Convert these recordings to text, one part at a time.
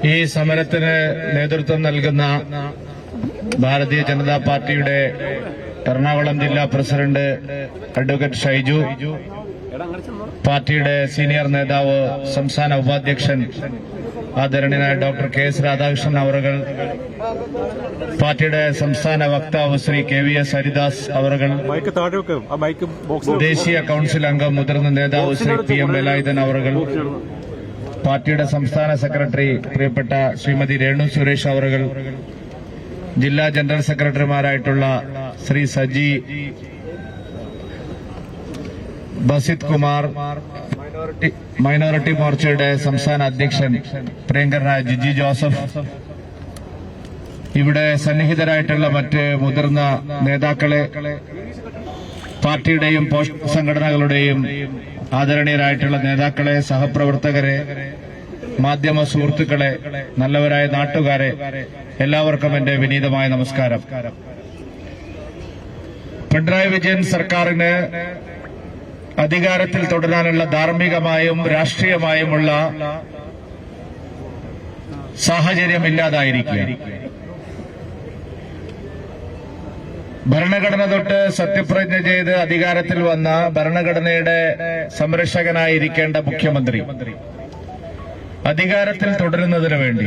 ഈ സമരത്തിന് നേതൃത്വം നൽകുന്ന ഭാരതീയ ജനതാ പാർട്ടിയുടെ എറണാകുളം ജില്ലാ പ്രസിഡന്റ് അഡ്വക്കേറ്റ് ഷൈജു, പാർട്ടിയുടെ സീനിയർ നേതാവ് സംസ്ഥാന ഉപാധ്യക്ഷൻ ആദരണീയനായ ഡോക്ടർ കെ എസ് രാധാകൃഷ്ണൻ അവറുകൾ, പാർട്ടിയുടെ സംസ്ഥാന വക്താവ് ശ്രീ KVS ഹരിദാസ് അവറുകൾ, ദേശീയ കൌൺസിൽ അംഗം മുതിർന്ന നേതാവ് ശ്രീ PM വേലായുധൻ അവറുകൾ, പാർട്ടിയുടെ സംസ്ഥാന സെക്രട്ടറി പ്രിയപ്പെട്ട ശ്രീമതി രേണു സുരേഷ് അവറുകൾ, ജില്ലാ ജനറൽ സെക്രട്ടറിമാരായിട്ടുള്ള ശ്രീ സജി, ബസിത് കുമാർ, മൈനോറിറ്റി മോർച്ചയുടെ സംസ്ഥാന അധ്യക്ഷൻ പ്രിയങ്കരനായ ജിജി ജോസഫ്, ഇവിടെ സന്നിഹിതരായിട്ടുള്ള മറ്റ് മുതിർന്ന നേതാക്കളെ, പാർട്ടിയുടെയും പോഷക സംഘടനകളുടെയും ആദരണീയരായിട്ടുള്ള നേതാക്കളെ, സഹപ്രവർത്തകരെ, മാധ്യമ സുഹൃത്തുക്കളെ, നല്ലവരായ നാട്ടുകാരെ, എല്ലാവർക്കും എന്റെ വിനീതമായ നമസ്കാരം. പിണറായി വിജയൻ സർക്കാരിന് അധികാരത്തിൽ തുടരാനുള്ള ധാർമ്മികമായും രാഷ്ട്രീയമായുമുള്ള സാഹചര്യമില്ലാതായിരിക്കുക. ഭരണഘടന തൊട്ട് സത്യപ്രതിജ്ഞ ചെയ്ത് അധികാരത്തിൽ വന്ന ഭരണഘടനയുടെ സംരക്ഷകനായിരിക്കേണ്ട മുഖ്യമന്ത്രി അധികാരത്തിൽ തുടരുന്നതിനു വേണ്ടി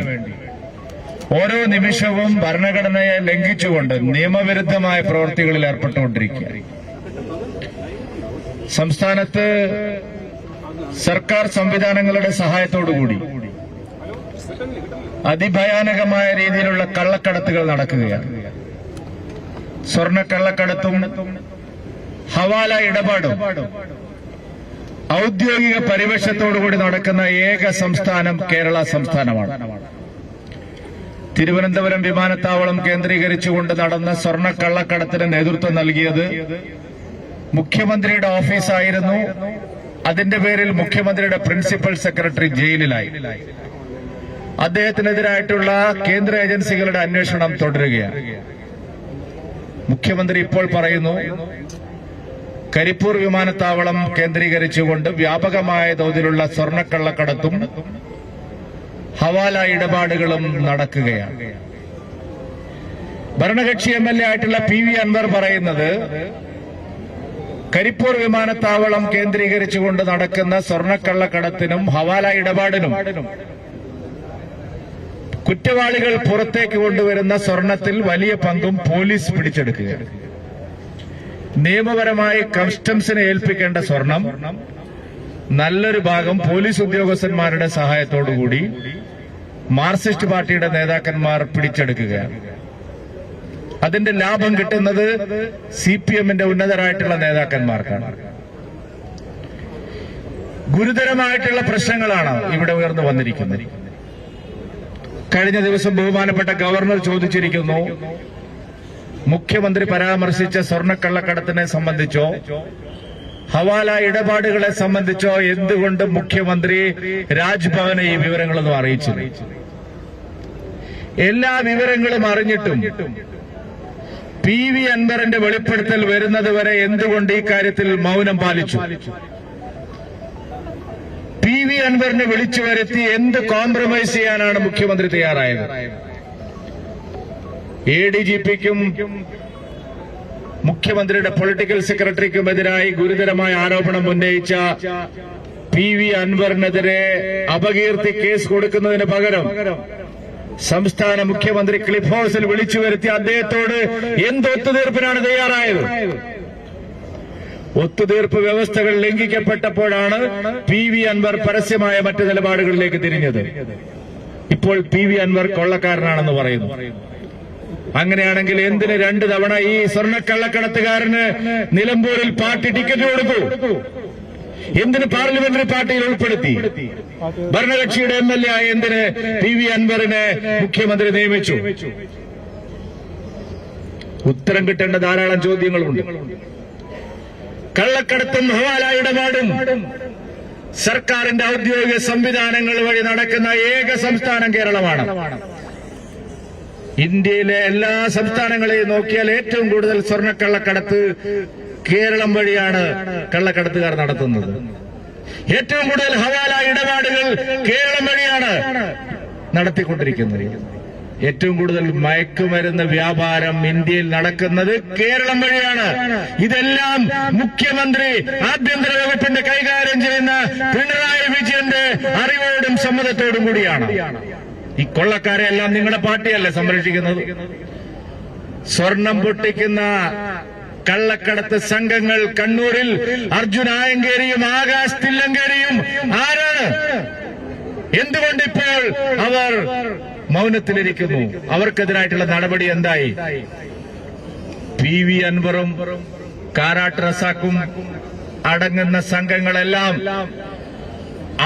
ഓരോ നിമിഷവും ഭരണഘടനയെ ലംഘിച്ചുകൊണ്ട് നിയമവിരുദ്ധമായ പ്രവൃത്തികളിൽ ഏർപ്പെട്ടുകൊണ്ടിരിക്കുക. സംസ്ഥാനത്ത് സർക്കാർ സംവിധാനങ്ങളുടെ സഹായത്തോടുകൂടി അതിഭയാനകമായ രീതിയിലുള്ള കള്ളക്കടത്തുകൾ നടക്കുകയാണ്. സ്വർണ്ണക്കള്ളക്കടത്തും ഹവാല ഇടപാടും ഔദ്യോഗിക പരിവേഷത്തോടുകൂടി നടക്കുന്ന ഏക സംസ്ഥാനം കേരള സംസ്ഥാനമാണ്. തിരുവനന്തപുരം വിമാനത്താവളം കേന്ദ്രീകരിച്ചുകൊണ്ട് നടന്ന സ്വർണ്ണക്കള്ളക്കടത്തിന് നേതൃത്വം നൽകിയത് മുഖ്യമന്ത്രിയുടെ ഓഫീസായിരുന്നു. അതിന്റെ പേരിൽ മുഖ്യമന്ത്രിയുടെ പ്രിൻസിപ്പൽ സെക്രട്ടറി ജയിലിലായി. അദ്ദേഹത്തിനെതിരായിട്ടുള്ള കേന്ദ്ര ഏജൻസികളുടെ അന്വേഷണം തുടരുകയാണ്. മുഖ്യമന്ത്രി ഇപ്പോൾ പറയുന്നു കരിപ്പൂർ വിമാനത്താവളം കേന്ദ്രീകരിച്ചുകൊണ്ട് വ്യാപകമായ തോതിലുള്ള സ്വർണ്ണക്കള്ളക്കടത്തും ഹവാല ഇടപാടുകളും നടക്കുകയാണ്. ഭരണകക്ഷി MLA ആയിട്ടുള്ള PV അൻവർ പറയുന്നത് കരിപ്പൂർ വിമാനത്താവളം കേന്ദ്രീകരിച്ചുകൊണ്ട് നടക്കുന്ന സ്വർണ്ണക്കള്ളക്കടത്തിനും ഹവാല ഇടപാടിനും കുറ്റവാളികൾ പുറത്തേക്ക് കൊണ്ടുവരുന്ന സ്വർണത്തിൽ വലിയ പങ്കും പോലീസ് പിടിച്ചെടുക്കുകയാണ്. നിയമപരമായി കസ്റ്റംസിനെ ഏൽപ്പിക്കേണ്ട സ്വർണം നല്ലൊരു ഭാഗം പോലീസ് ഉദ്യോഗസ്ഥന്മാരുടെ സഹായത്തോടുകൂടി മാർക്സിസ്റ്റ് പാർട്ടിയുടെ നേതാക്കന്മാർ പിടിച്ചെടുക്കുകയാണ്. അതിന്റെ ലാഭം കിട്ടുന്നത് CPMന്റെ ഉന്നതരായിട്ടുള്ള നേതാക്കന്മാർക്കാണ്. ഗുരുതരമായിട്ടുള്ള പ്രശ്നങ്ങളാണ് ഇവിടെ ഉയർന്നു വന്നിരിക്കുന്നത്. കഴിഞ്ഞ ദിവസം ബഹുമാനപ്പെട്ട ഗവർണർ ചോദിച്ചിരിക്കുന്നു, മുഖ്യമന്ത്രി പരാമർശിച്ച സ്വർണ്ണക്കള്ളക്കടത്തിനെ സംബന്ധിച്ചോ ഹവാല ഇടപാടുകളെ സംബന്ധിച്ചോ എന്തുകൊണ്ട് മുഖ്യമന്ത്രി രാജ്ഭവനെ ഈ വിവരങ്ങളൊന്നും അറിയിച്ചില്ല? എല്ലാ വിവരങ്ങളും അറിഞ്ഞിട്ടും PV അൻവറിന്റെ വെളിപ്പെടുത്തൽ വരുന്നതുവരെ എന്തുകൊണ്ട് ഈ കാര്യത്തിൽ മൗനം പാലിച്ചു? PV അൻവറിനെ വിളിച്ചു വരുത്തി എന്ത് കോംപ്രമൈസ് ചെയ്യാനാണ് മുഖ്യമന്ത്രി തയ്യാറായത്? ADGPക്കും മുഖ്യമന്ത്രിയുടെ പൊളിറ്റിക്കൽ സെക്രട്ടറിക്കുമെതിരായി ഗുരുതരമായ ആരോപണം ഉന്നയിച്ച PV അൻവറിനെതിരെ അപകീർത്തി കേസ് കൊടുക്കുന്നതിന് പകരം സംസ്ഥാന മുഖ്യമന്ത്രി ക്ലിഫ് ഹൌസിൽ വിളിച്ചു വരുത്തി അദ്ദേഹത്തോട് എന്ത് ഒത്തുതീർപ്പിനാണ് തയ്യാറായത്? ഒത്തുതീർപ്പ് വ്യവസ്ഥകൾ ലംഘിക്കപ്പെട്ടപ്പോഴാണ് PV അൻവർ പരസ്യമായ മറ്റ് നിലപാടുകളിലേക്ക് തിരിഞ്ഞത്. ഇപ്പോൾ PV അൻവർ കൊള്ളക്കാരനാണെന്ന് പറയുന്നു. അങ്ങനെയാണെങ്കിൽ എന്തിന് 2 തവണ ഈ സ്വർണ്ണക്കള്ളക്കടത്തുകാരന് നിലമ്പൂരിൽ പാർട്ടി ടിക്കറ്റ് കൊടുത്തു? എന്തിന് പാർലമെന്ററി പാർട്ടിയിൽ ഉൾപ്പെടുത്തി? ഭരണകക്ഷിയുടെ MLA ആയ എന്തിന് PV അൻവറിനെ മുഖ്യമന്ത്രി നിയമിച്ചു? ഉത്തരം കിട്ടേണ്ട ധാരാളം ചോദ്യങ്ങളുണ്ട്. കള്ളക്കടത്തും ഹവാല ഇടപാടും സർക്കാരിന്റെ ഔദ്യോഗിക സംവിധാനങ്ങൾ വഴി നടക്കുന്ന ഏക സംസ്ഥാനം കേരളമാണ്. ഇന്ത്യയിലെ എല്ലാ സംസ്ഥാനങ്ങളെയും നോക്കിയാൽ ഏറ്റവും കൂടുതൽ സ്വർണ്ണക്കള്ളക്കടത്ത് കേരളം വഴിയാണ് കള്ളക്കടത്തുകാർ നടത്തുന്നത്. ഏറ്റവും കൂടുതൽ ഹവാല ഇടപാടുകൾ കേരളം വഴിയാണ്. നടത്തിക്കൊണ്ടിരിക്കുന്നത്. ഏറ്റവും കൂടുതൽ മയക്കുമരുന്ന് വ്യാപാരം ഇന്ത്യയിൽ നടക്കുന്നത് കേരളം വഴിയാണ്. ഇതെല്ലാം മുഖ്യമന്ത്രി ആഭ്യന്തര വകുപ്പിന്റെ കൈകാര്യം ചെയ്യുന്ന പിണറായി വിജയന്റെ അറിവോടും സമ്മതത്തോടും കൂടിയാണ്. ഈ കൊള്ളക്കാരെ എല്ലാം നിങ്ങളുടെ പാർട്ടിയല്ലേ സംരക്ഷിക്കുന്നത്? സ്വർണം പൊട്ടിക്കുന്ന കള്ളക്കടത്ത് സംഘങ്ങൾ കണ്ണൂരിൽ അർജുൻ ആയങ്കേരിയും ആകാശ് തില്ലങ്കേരിയും ആരാണ്? എന്തുകൊണ്ടിപ്പോൾ അവർ മൗനത്തിലിരിക്കുന്നു? അവർക്കെതിരായിട്ടുള്ള നടപടി എന്തായി? PV അൻവറും കാരാട്ട് റസാഖും അടങ്ങുന്ന സംഘങ്ങളെല്ലാം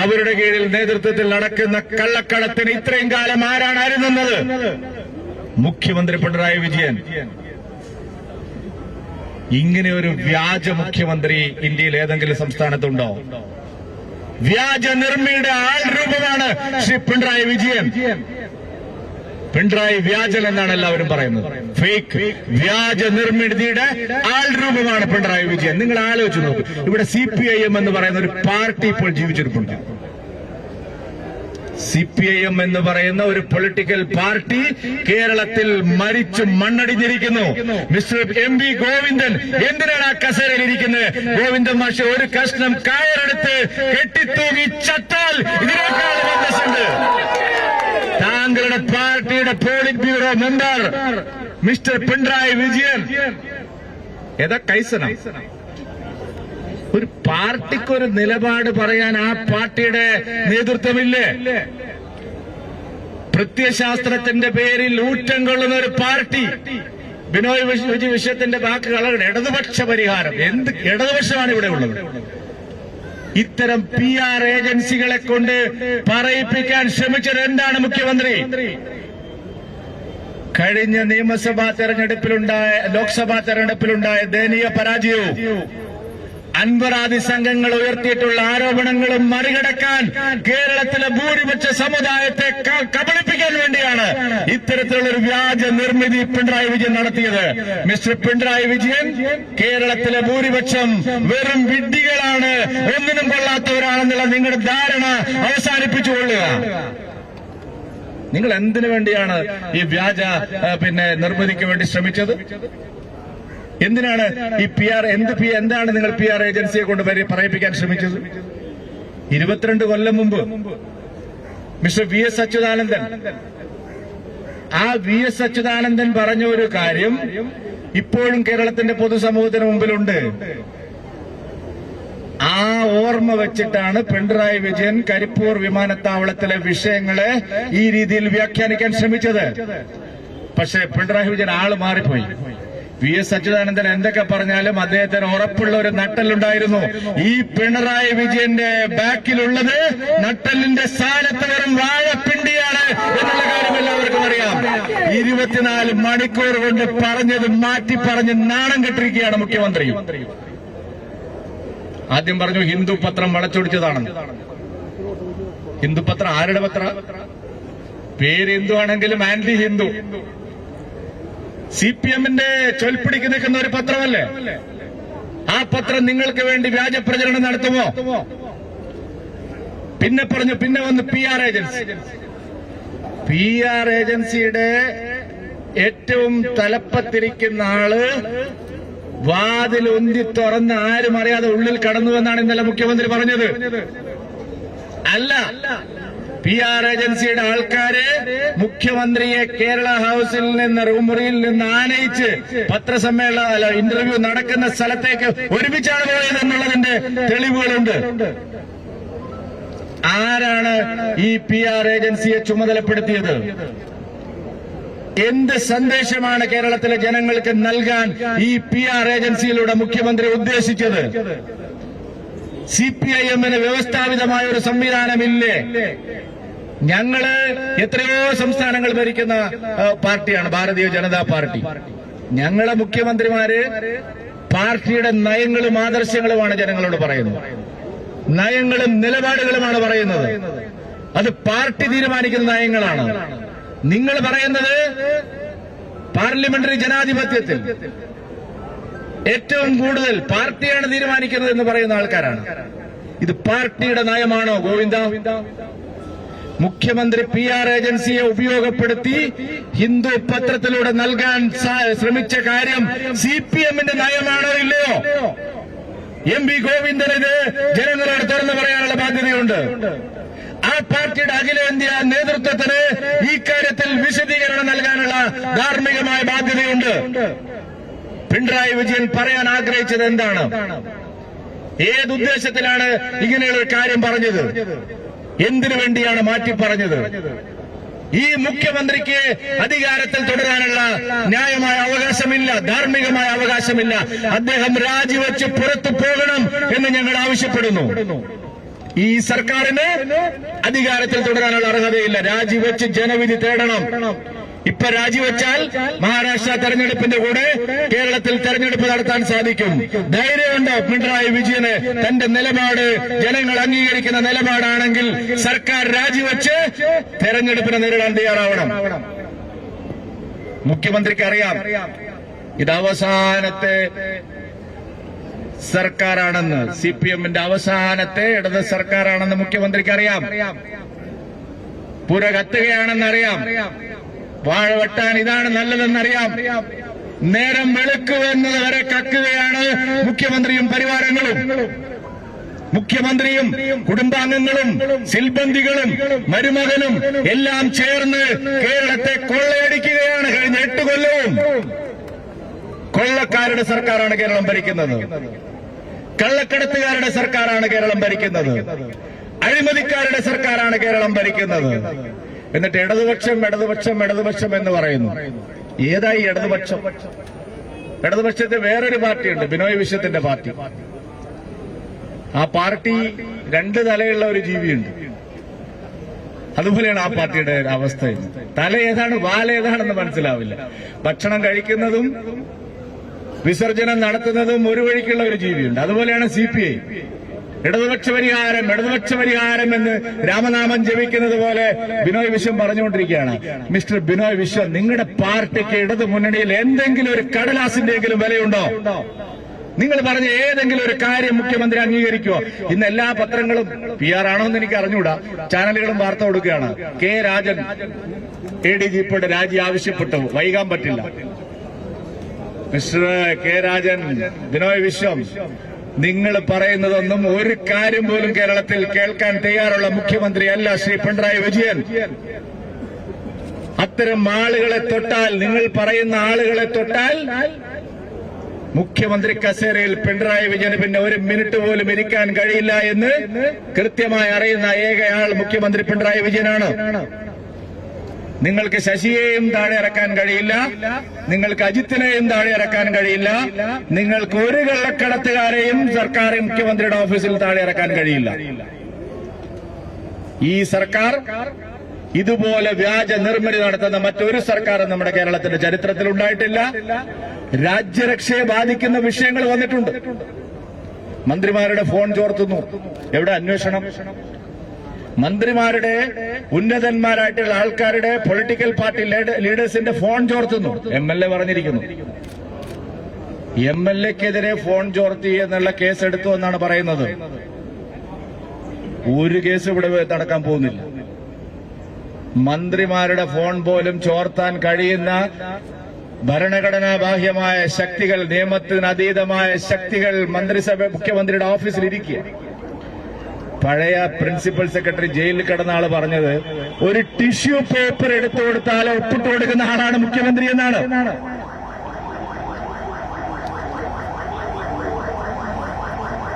അവരുടെ കീഴിൽ നേതൃത്വത്തിൽ നടക്കുന്ന കള്ളക്കടത്തിന് ഇത്രയും കാലം ആരാണ് അരുന്നത്? മുഖ്യമന്ത്രി പിണറായി വിജയൻ. ഇങ്ങനെ ഒരു വ്യാജ മുഖ്യമന്ത്രി ഇന്ത്യയിൽ ഏതെങ്കിലും സംസ്ഥാനത്തുണ്ടോ? വ്യാജ നിർമ്മിയുടെ ആൾ രൂപമാണ് ശ്രീ പിണറായി വിജയൻ. പിണറായി വ്യാജൻ എന്നാണ് എല്ലാവരും പറയുന്നത്. ഫേക്ക് വ്യാജ നിർമ്മിതിയുടെ ആൾ രൂപമാണ് പിണറായി വിജയൻ. നിങ്ങൾ ആലോചിച്ച് നോക്കൂ. ഇവിടെ CPIM എന്ന് പറയുന്ന ഒരു പാർട്ടി ഇപ്പോൾ ജീവിച്ചിരിപ്പുണ്ട്. CPIM എന്ന് പറയുന്ന ഒരു പൊളിറ്റിക്കൽ പാർട്ടി കേരളത്തിൽ മരിച്ചു മണ്ണടിഞ്ഞിരിക്കുന്നു. മിസ്റ്റർ MV ഗോവിന്ദൻ എന്തിനാണ് ആ കസേരയിൽ ഇരിക്കുന്നത്? ഗോവിന്ദൻ മാഷ് ഒരു കഷ്ണം കയറെടുത്ത് കെട്ടിത്തൂങ്ങി ചത്താൽ ഇതിനേക്കാൾ ബന്ധമുണ്ട്. താങ്കളുടെ പാർട്ടിയുടെ polit bureau member mister Pinarayi Vijayan ഏതാ കൈസന? ഒരു പാർട്ടിക്കൊരു നിലപാട് പറയാൻ ആ പാർട്ടിയുടെ നേതൃത്വമില്ലേ? പ്രത്യയശാസ്ത്രത്തിന്റെ പേരിൽ ഊറ്റം കൊള്ളുന്ന ഒരു പാർട്ടി. ബിനോയ് വിഷയത്തിന്റെ വാക്കുകൾ ഇടതുപക്ഷ പരിഹാരം. എന്ത് ഇടതുപക്ഷമാണ് ഇവിടെ ഉള്ളത്? ഇത്തരം PR ഏജൻസികളെ കൊണ്ട് പറയിപ്പിക്കാൻ ശ്രമിച്ചത് എന്താണ് മുഖ്യമന്ത്രി? കഴിഞ്ഞ നിയമസഭാ തെരഞ്ഞെടുപ്പിലുണ്ടായ ലോക്സഭാ തെരഞ്ഞെടുപ്പിലുണ്ടായ ദയനീയ പരാജയവും അൻവറാദി സംഘങ്ങൾ ഉയർത്തിയിട്ടുള്ള ആരോപണങ്ങളും മറികടക്കാൻ കേരളത്തിലെ ഭൂരിപക്ഷ സമുദായത്തെ കബളിപ്പിക്കാൻ വേണ്ടിയാണ് ഇത്തരത്തിലുള്ള ഒരു വ്യാജ നിർമ്മിതി പിണറായി വിജയൻ നടത്തിയത്. മിസ്റ്റർ പിണറായി വിജയൻ, കേരളത്തിലെ ഭൂരിപക്ഷം വെറും വിഡ്ഢികളാണ്, ഒന്നിനും കൊള്ളാത്തവരാണെന്നുള്ള നിങ്ങളുടെ ധാരണ അവസാനിപ്പിച്ചുകൊള്ളുക. നിങ്ങൾ എന്തിനു വേണ്ടിയാണ് ഈ വ്യാജ നിർമ്മിതിക്ക് വേണ്ടി ശ്രമിച്ചത്? എന്തിനാണ് ഈ എന്താണ് നിങ്ങൾ PR ഏജൻസിയെ കൊണ്ട് പറയിപ്പിക്കാൻ ശ്രമിച്ചത്? 22 കൊല്ലം മുമ്പ് mister VS Achuthanandan, VS Achuthanandan പറഞ്ഞ ഒരു കാര്യം ഇപ്പോഴും കേരളത്തിന്റെ പൊതുസമൂഹത്തിന് മുമ്പിലുണ്ട്. ആ ഓർമ്മ വെച്ചിട്ടാണ് പിണറായി വിജയൻ കരിപ്പൂർ വിമാനത്താവളത്തിലെ വിഷയങ്ങളെ ഈ രീതിയിൽ വ്യാഖ്യാനിക്കാൻ ശ്രമിച്ചത്. പക്ഷേ പിണറായി വിജയൻ ആള് മാറിപ്പോയി. VS അച്യുതാനന്ദൻ എന്തൊക്കെ പറഞ്ഞാലും അദ്ദേഹത്തിന് ഉറപ്പുള്ള ഒരു നട്ടലുണ്ടായിരുന്നു. ഈ പിണറായി വിജയന്റെ ബാക്കിലുള്ളത് നട്ടലിന്റെ സ്ഥാനത്ത് വെറും വാഴപ്പിണ്ടിയാണ് എന്നുള്ള കാര്യം എല്ലാവർക്കും അറിയാം. 24 മണിക്കൂർ കൊണ്ട് പറഞ്ഞത് മാറ്റി പറഞ്ഞ് നാണം കെട്ടിരിക്കുകയാണ് മുഖ്യമന്ത്രി. ആദ്യം പറഞ്ഞു ഹിന്ദു പത്രം വളച്ചൊടിച്ചതാണെന്ന്. ഹിന്ദു പത്രം ആരുടെ പത്ര? പേര് ഹിന്ദു ആണെങ്കിലും ആന്റി ഹിന്ദു. CPMന്റെ ചൊൽപ്പിടിക്ക് നിൽക്കുന്ന ഒരു പത്രമല്ലേ? ആ പത്രം നിങ്ങൾക്ക് വേണ്ടി വ്യാജ പ്രചരണം നടത്തുമോ? പിന്നെ പറഞ്ഞു, പിന്നെ വന്ന് PR ഏജൻസി. PR ഏജൻസിയുടെ ഏറ്റവും തലപ്പത്തിരിക്കുന്ന ആള് വാതിൽ ഉന്തി തുറന്ന് ആരും അറിയാതെ ഉള്ളിൽ കടന്നുവെന്നാണ് ഇന്നലെ മുഖ്യമന്ത്രി പറഞ്ഞത്. അല്ല, PR ഏജൻസിയുടെ ആൾക്കാരെ മുഖ്യമന്ത്രിയെ കേരള ഹൌസിൽ നിന്ന് മുറിയിൽ നിന്ന് ആനയിച്ച് പത്രസമ്മേളന ഇന്റർവ്യൂ നടക്കുന്ന സ്ഥലത്തേക്ക് ഒരുമിച്ചാണ് പോയത് എന്നുള്ളതിന്റെ തെളിവുകളുണ്ട്. ആരാണ് ഈ PR ഏജൻസിയെ ചുമതലപ്പെടുത്തിയത്? എന്ത് സന്ദേശമാണ് കേരളത്തിലെ ജനങ്ങൾക്ക് നൽകാൻ ഈ PR ഏജൻസിയിലൂടെ മുഖ്യമന്ത്രി ഉദ്ദേശിച്ചത്? CPIMന് വ്യവസ്ഥാപിതമായ ഒരു സംവിധാനമില്ലേ? ഞങ്ങള് എത്രയോ സംസ്ഥാനങ്ങൾ ഭരിക്കുന്ന പാർട്ടിയാണ് ഭാരതീയ ജനതാ പാർട്ടി. ഞങ്ങളെ മുഖ്യമന്ത്രിമാര് പാർട്ടിയുടെ നയങ്ങളും ആദർശങ്ങളുമാണ് ജനങ്ങളോട് പറയുന്നത്. നയങ്ങളും നിലപാടുകളുമാണ് പറയുന്നത്. അത് പാർട്ടി തീരുമാനിക്കുന്ന നയങ്ങളാണ്. നിങ്ങൾ പറയുന്നത് പാർലമെന്ററി ജനാധിപത്യത്തിൽ ഏറ്റവും കൂടുതൽ പാർട്ടിയാണ് തീരുമാനിക്കുന്നത് എന്ന് പറയുന്ന ആൾക്കാരാണ്. ഇത് പാർട്ടിയുടെ നയമാണോ ഗോവിന്ദ? മുഖ്യമന്ത്രി PR ഏജൻസിയെ ഉപയോഗപ്പെടുത്തി ഹിന്ദു പത്രത്തിലൂടെ നൽകാൻ ശ്രമിച്ച കാര്യം CPM-ന്റെ നയമാണോ ഇല്ലയോ? MP ഗോവിന്ദൻ ഇത് ജനങ്ങളോട് തുറന്നു പറയാനുള്ള ബാധ്യതയുണ്ട്. ആ പാർട്ടിയുടെ അഖിലേന്ത്യാ നേതൃത്വത്തിന് ഈ കാര്യത്തിൽ വിശദീകരണം നൽകാനുള്ള ധാർമ്മികമായ ബാധ്യതയുണ്ട്. പിണറായി വിജയൻ പറയാൻ ആഗ്രഹിച്ചത് എന്താണ്? ഏതുദ്ദേശത്തിലാണ് ഇങ്ങനെയുള്ള ഒരു കാര്യം പറഞ്ഞത്? എന്തിനു വേണ്ടിയാണ് മാറ്റി പറഞ്ഞത്? ഈ മുഖ്യമന്ത്രിക്ക് അധികാരത്തിൽ തുടരാനുള്ള ന്യായമായ അവകാശമില്ല, ധാർമ്മികമായ അവകാശമില്ല. അദ്ദേഹം രാജിവെച്ച് പുറത്തു പോകണം എന്ന് ഞങ്ങൾ ആവശ്യപ്പെടുന്നു. ഈ സർക്കാരിന് അധികാരത്തിൽ തുടരാനുള്ള അർഹതയില്ല. രാജിവെച്ച് ജനവിധി തേടണം. ഇപ്പൊ രാജിവെച്ചാൽ മഹാരാഷ്ട്ര തെരഞ്ഞെടുപ്പിന്റെ കൂടെ കേരളത്തിൽ തെരഞ്ഞെടുപ്പ് നടത്താൻ സാധിക്കും. ധൈര്യമുണ്ടോ പിണറായി വിജയന്? തന്റെ നിലപാട് ജനങ്ങൾ അംഗീകരിക്കുന്ന നിലപാടാണെങ്കിൽ സർക്കാർ രാജിവെച്ച് തെരഞ്ഞെടുപ്പിനെ നേരിടാൻ തയ്യാറാവണം. മുഖ്യമന്ത്രിക്ക് അറിയാം ഇത് അവസാനത്തെ സർക്കാരാണെന്ന്, CPM-ന്റെ അവസാനത്തെ ഇടത് സർക്കാരാണെന്ന് മുഖ്യമന്ത്രിക്ക് അറിയാം. പുര കത്തുകയാണെന്നറിയാം. വാഴ വെട്ടാൻ ഇതാണ് നല്ലതെന്നറിയാം. നേരം വെളുക്കുവെന്നത് വരെ കക്കുകയാണ് മുഖ്യമന്ത്രിയും പരിവാരങ്ങളും. മുഖ്യമന്ത്രിയും കുടുംബാംഗങ്ങളും സിൽബന്ദികളും മരുമകനും എല്ലാം ചേർന്ന് കേരളത്തെ കൊള്ളയടിക്കുകയാണ്. കഴിഞ്ഞ 8 കൊല്ലവും കൊള്ളക്കാരുടെ സർക്കാരാണ് കേരളം ഭരിക്കുന്നത്. കള്ളക്കടത്തുകാരുടെ സർക്കാരാണ് കേരളം ഭരിക്കുന്നത്. അഴിമതിക്കാരുടെ സർക്കാരാണ് കേരളം ഭരിക്കുന്നത്. എന്നിട്ട് ഇടതുപക്ഷം ഇടതുപക്ഷം ഇടതുപക്ഷം എന്ന് പറയുന്നു. ഏതായി ഇടതുപക്ഷം? ഇടതുപക്ഷത്തെ വേറൊരു പാർട്ടിയുണ്ട്, ബിനോയ് വിശ്വത്തിന്റെ പാർട്ടി. ആ പാർട്ടി 2 തലയുള്ള ഒരു ജീവിയുണ്ട്. അതുപോലെയാണ് ആ പാർട്ടിയുടെ അവസ്ഥ. തല ഏതാണ് വാലേതാണെന്ന് മനസ്സിലാവില്ല. ഭക്ഷണം കഴിക്കുന്നതും വിസർജനം നടത്തുന്നതും ഒരു വഴിക്കുള്ള ഒരു ജീവിയുണ്ട്. അതുപോലെയാണ് CPI. ഇടതുപക്ഷ പരിഹാരം ഇടതുപക്ഷ പരിഹാരം എന്ന് രാമനാമം ജപിക്കുന്നത് പോലെ ബിനോയ് വിശ്വം പറഞ്ഞുകൊണ്ടിരിക്കുകയാണ്. മിസ്റ്റർ ബിനോയ് വിശ്വം, നിങ്ങളുടെ പാർട്ടിക്ക് ഇടതു മുന്നണിയിൽ എന്തെങ്കിലും ഒരു കടലാസിന്റെയെങ്കിലും വിലയുണ്ടോ? നിങ്ങൾ പറഞ്ഞ ഏതെങ്കിലും ഒരു കാര്യം മുഖ്യമന്ത്രി അംഗീകരിക്കുമോ? ഇന്ന് എല്ലാ പത്രങ്ങളും PR ആണോ എന്ന് എനിക്ക് അറിഞ്ഞുകൂടാ, ചാനലുകളും വാർത്ത കൊടുക്കുകയാണ്. കെ രാജൻ ADGPയുടെ രാജി ആവശ്യപ്പെട്ടു. വൈകാൻ പറ്റില്ല. മിസ്റ്റർ കെ രാജൻ, ബിനോയ് വിശ്വം, നിങ്ങൾ പറയുന്നതൊന്നും ഒരു കാര്യം പോലും കേരളത്തിൽ കേൾക്കാൻ തയ്യാറുള്ള മുഖ്യമന്ത്രിയല്ല ശ്രീ പിണറായി വിജയൻ. അത്തരം ആളുകളെ തൊട്ടാൽ, നിങ്ങൾ പറയുന്ന ആളുകളെ തൊട്ടാൽ മുഖ്യമന്ത്രി കസേരയിൽ പിണറായി വിജയന് പിന്നെ 1 മിനിറ്റ് പോലും ഇരിക്കാൻ കഴിയില്ല എന്ന് കൃത്യമായി അറിയുന്ന ഏകയാൾ മുഖ്യമന്ത്രി പിണറായി വിജയനാണ്. നിങ്ങൾക്ക് ശശിയെയും താഴെ ഇറക്കാൻ കഴിയില്ല, നിങ്ങൾക്ക് അജിത്തിനെയും താഴെ ഇറക്കാൻ കഴിയില്ല, നിങ്ങൾക്ക് ഒരു കള്ളക്കടത്തുകാരെയും സർക്കാർ മുഖ്യമന്ത്രിയുടെ ഓഫീസിൽ താഴെ ഇറക്കാൻ കഴിയില്ല. ഈ സർക്കാർ ഇതുപോലെ വ്യാജ നിർമ്മിതി നടത്തുന്ന മറ്റൊരു സർക്കാരും നമ്മുടെ കേരളത്തിന്റെ ചരിത്രത്തിൽ ഉണ്ടായിട്ടില്ല. രാജ്യരക്ഷയെ ബാധിക്കുന്ന വിഷയങ്ങൾ വന്നിട്ടുണ്ട്. മന്ത്രിമാരുടെ ഫോൺ ചോർത്തുന്നു. എവിടെ അന്വേഷണം? മന്ത്രിമാരുടെ ഉന്നതന്മാരായിട്ടുള്ള ആൾക്കാരുടെ പൊളിറ്റിക്കൽ പാർട്ടി ലീഡേഴ്സിന്റെ ഫോൺ ചോർത്തുന്നു. MLA പറഞ്ഞിരിക്കുന്നു. MLAക്കെതിരെ ഫോൺ ചോർത്തി എന്നുള്ള കേസ് എടുത്തു എന്നാണ് പറയുന്നത്. ഒരു കേസ് ഇവിടെ നടക്കാൻ പോകുന്നില്ല. മന്ത്രിമാരുടെ ഫോൺ പോലും ചോർത്താൻ കഴിയുന്ന ഭരണഘടനാ ബാഹ്യമായ ശക്തികൾ, നിയമത്തിനതീതമായ ശക്തികൾ മുഖ്യമന്ത്രിയുടെ ഓഫീസിൽ ഇരിക്കുക. പഴയ പ്രിൻസിപ്പൽ സെക്രട്ടറി ജയിലിൽ കിടന്ന ആള് പറഞ്ഞത്, ഒരു ടിഷ്യൂ പേപ്പർ എടുത്തു കൊടുത്താൽ ഒപ്പിട്ട് കൊടുക്കുന്ന ആളാണ് മുഖ്യമന്ത്രി എന്നാണ്.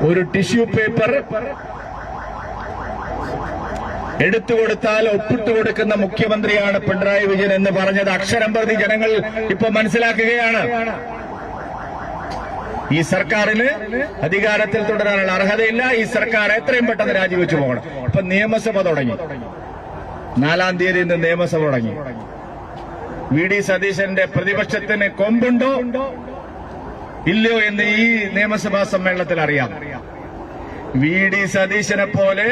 ഒരു ടിഷ്യൂ പേപ്പർ എടുത്തു കൊടുത്താൽ ഒപ്പിട്ട് കൊടുക്കുന്ന മുഖ്യമന്ത്രിയാണ് പിണറായി വിജയൻ എന്ന് പറഞ്ഞത് അക്ഷരം പ്രതി ജനങ്ങൾ ഇപ്പൊ മനസ്സിലാക്കുകയാണ്. ഈ സർക്കാരിന് അധികാരത്തിൽ തുടരാനുള്ള അർഹതയില്ല. ഈ സർക്കാർ എത്രയും പെട്ടെന്ന് രാജിവെച്ചു പോകണം. ഇപ്പൊ നിയമസഭ തുടങ്ങി. 4-ാം തീയതി നിയമസഭ തുടങ്ങി. VD സതീശന്റെ പ്രതിപക്ഷത്തിന് കൊമ്പുണ്ടോ ഇല്ലയോ എന്ന് ഈ നിയമസഭാ സമ്മേളനത്തിൽ അറിയാം. VD സതീശനെ പോലെ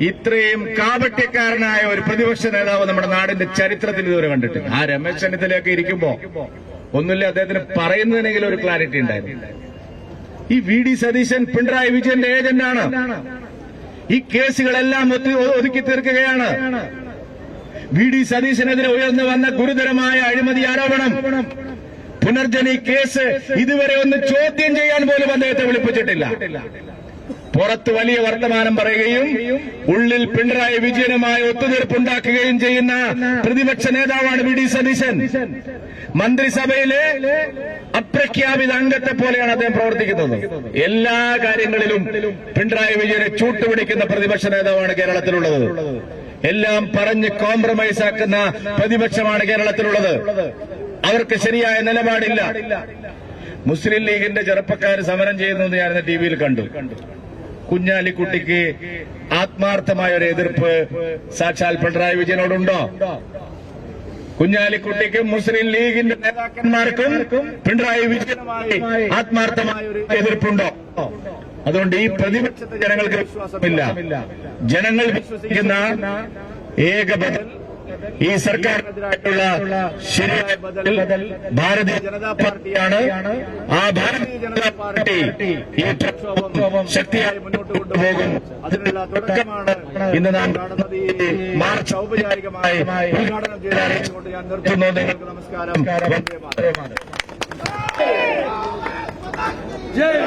ഇത്രയും കാപട്യക്കാരനായ ഒരു പ്രതിപക്ഷ നേതാവ് നമ്മുടെ നാടിന്റെ ചരിത്രത്തിൽ ഇതുവരെ കണ്ടിട്ടില്ല. ആ രമേശ് ചെന്നിത്തലയൊക്കെ ഇരിക്കുമ്പോ ഒന്നുമില്ല, അദ്ദേഹത്തിന് പറയുന്നതിനെങ്കിലും ഒരു ക്ലാരിറ്റി ഉണ്ടായിരുന്നു. ഈ VD സതീശൻ പിണറായി വിജയന്റെ ഏജന്റാണ്. ഈ കേസുകളെല്ലാം ഒതുക്കി തീർക്കുകയാണ്. വി.ഡി. സതീശനെതിരെ ഉയർന്നു വന്ന ഗുരുതരമായ അഴിമതി ആരോപണം, പുനർജനി കേസ് ഇതുവരെ ഒന്ന് ചോദ്യം ചെയ്യാൻ പോലും അദ്ദേഹത്തെ വിളിപ്പിച്ചിട്ടില്ല. പുറത്ത് വലിയ വർത്തമാനം പറയുകയും ഉള്ളിൽ പിണറായി വിജയനുമായി ഒത്തുതീർപ്പുണ്ടാക്കുകയും ചെയ്യുന്ന പ്രതിപക്ഷ നേതാവാണ് വി.ഡി. സതീശൻ. മന്ത്രിസഭയിലെ അപ്രഖ്യാപിത അംഗത്തെ പോലെയാണ് അദ്ദേഹം പ്രവർത്തിക്കുന്നത്. എല്ലാ കാര്യങ്ങളിലും പിണറായി വിജയനെ ചൂട്ടുപിടിക്കുന്ന പ്രതിപക്ഷ നേതാവാണ് കേരളത്തിലുള്ളത്. എല്ലാം പറഞ്ഞ് കോംപ്രമൈസ് ആക്കുന്ന പ്രതിപക്ഷമാണ് കേരളത്തിലുള്ളത്. അവർക്ക് ശരിയായ നിലപാടില്ല. മുസ്ലിം ലീഗിന്റെ ചെറുപ്പക്കാർ സമരം ചെയ്യുന്നത് ഞാൻ ടിവിയിൽ കണ്ടു. കുഞ്ഞാലിക്കുട്ടിക്ക് ആത്മാർത്ഥമായ ഒരു എതിർപ്പ് സാക്ഷാൽ പിണറായി വിജയനോടുണ്ടോ? കുഞ്ഞാലിക്കുട്ടിക്കും മുസ്ലിം ലീഗിന്റെ നേതാക്കന്മാർക്കും പിണറായി വിജയനുമായി ആത്മാർത്ഥമായ ഒരു എതിർപ്പുണ്ടോ? അതുകൊണ്ട് ഈ പ്രതിപക്ഷത്തെ ജനങ്ങൾക്ക് വിശ്വാസമില്ല. ജനങ്ങൾ വിശ്വസിക്കുന്ന ഏക ബദൽ, ഈ സർക്കാരിനെതിരായിട്ടുള്ള ശരിയായ ബദൽ ഭാരതീയ ജനതാ പാർട്ടിയാണ്. ആ ഭാരതീയ ജനതാ പാർട്ടി ഈ പ്രക്ഷോഭം ശക്തിയായി മുന്നോട്ട് കൊണ്ടുപോകും. അതിനുള്ള തുടക്കമാണ് ഇന്ന് നാം കാണുന്നത്. ഈ മാർച്ച് ഔപചാരികമായി ഉദ്ഘാടനം ചെയ്ത് അറിയിച്ചുകൊണ്ട് ഞാൻ നിർത്തുന്നു. നിങ്ങൾക്ക് നമസ്കാരം. ജയ്